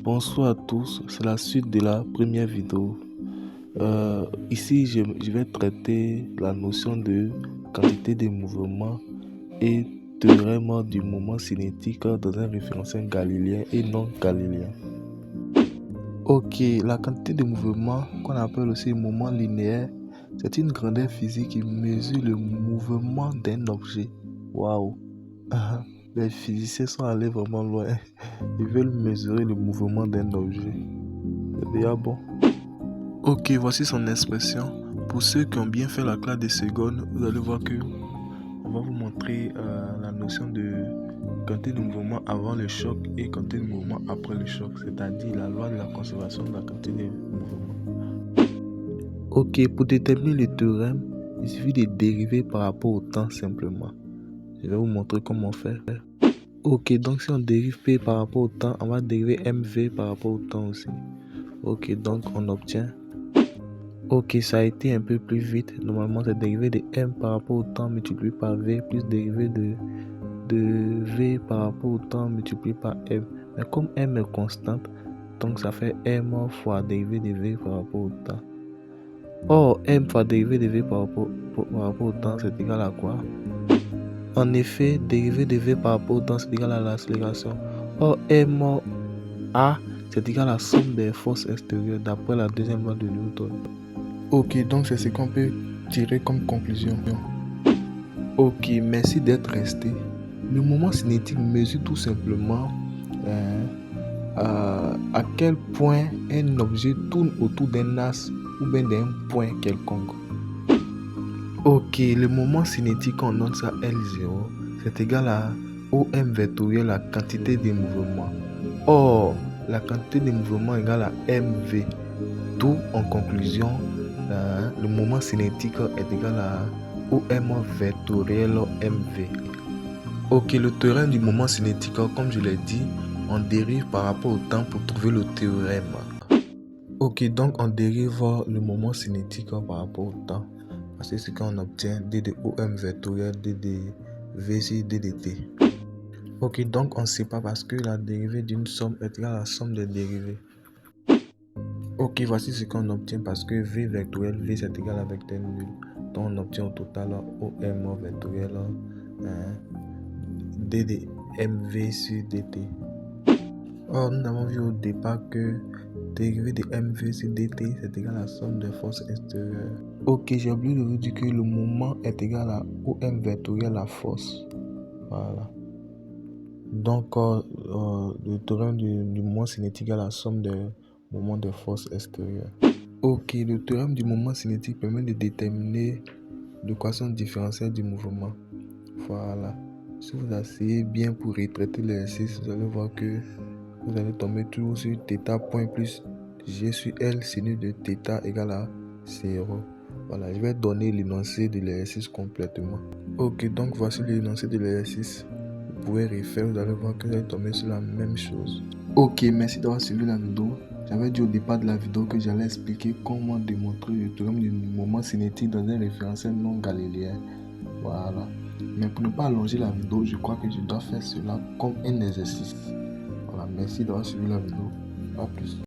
Bonsoir à tous, c'est la suite de la première vidéo. Ici, je vais traiter la notion de quantité de mouvement et théorème du moment cinétique dans un référentiel galiléen et non galiléen. Ok, la quantité de mouvement, qu'on appelle aussi moment linéaire, c'est une grandeur physique qui mesure le mouvement d'un objet. Waouh! Les physiciens sont allés vraiment loin. Ils veulent mesurer le mouvement d'un objet. C'est déjà bon. Ok, voici son expression. Pour ceux qui ont bien fait la classe des secondes, vous allez voir que on va vous montrer la notion de quantité de mouvement avant le choc et quantité de mouvement après le choc, c'est-à-dire la loi de la conservation de la quantité de mouvement. Ok, pour déterminer le théorème, il suffit de dériver par rapport au temps simplement. Je vais vous montrer comment faire. Ok, donc si on dérive P par rapport au temps, on va dériver MV par rapport au temps aussi. Ok, donc on obtient. Ok, ça a été un peu plus vite. Normalement, c'est dérivé de M par rapport au temps multiplié par V plus dérivé de V par rapport au temps multiplié par M. Mais comme M est constante, donc ça fait M fois dérivé de V par rapport au temps. Or, M fois dérivé de V par rapport au temps, c'est égal à quoi? En effet, dérivé de V par rapport au temps, c'est égal à l'accélération. Or, MA, c'est égal à la somme des forces extérieures d'après la deuxième loi de Newton. Ok, donc c'est ce qu'on peut tirer comme conclusion. Ok, merci d'être resté. Le moment cinétique mesure tout simplement à quel point un objet tourne autour d'un axe ou bien d'un point quelconque. Ok, le moment cinétique, on note ça L0, c'est égal à OM vectoriel, la quantité de mouvement. Or, la quantité de mouvement égale à MV. D'où, en conclusion, le moment cinétique est égal à OM vectoriel MV. Ok, le théorème du moment cinétique, comme je l'ai dit, on dérive par rapport au temps pour trouver le théorème. Ok, donc on dérive le moment cinétique par rapport au temps. C'est ce qu'on obtient d de OM vectoriel, d de V sur d de t. Ok, donc on ne sait pas parce que la dérivée d'une somme est égale à la somme des dérivées. Ok, voici ce qu'on obtient parce que V vectoriel, V c'est égal à vecteur nul. Donc on obtient au total OM vectoriel d de MV sur dt. Or, nous avons vu au départ que dérivée de MV sur dt c'est égal à la somme des forces extérieures. Ok, j'ai oublié de vous dire que le moment est égal à OM vectoriel la force. Voilà. Donc, le théorème du moment cinétique est la somme des moments de force extérieure. Ok, le théorème du moment cinétique permet de déterminer l'équation différentielle du mouvement. Voilà. Si vous asseyez bien pour retraiter l'exercice, vous allez voir que vous allez tomber toujours sur θ point plus G sur L sinus de θ égale à 0. Voilà, je vais donner l'énoncé de l'exercice complètement. Ok, donc voici l'énoncé de l'exercice. Vous pouvez refaire, vous allez voir que vous allez tomber sur la même chose. Ok, merci d'avoir suivi la vidéo. J'avais dit au départ de la vidéo que j'allais expliquer comment démontrer le théorème du moment cinétique dans un référentiel non galiléen. Voilà. Mais pour ne pas allonger la vidéo, je crois que je dois faire cela comme un exercice. Voilà, merci d'avoir suivi la vidéo. A plus.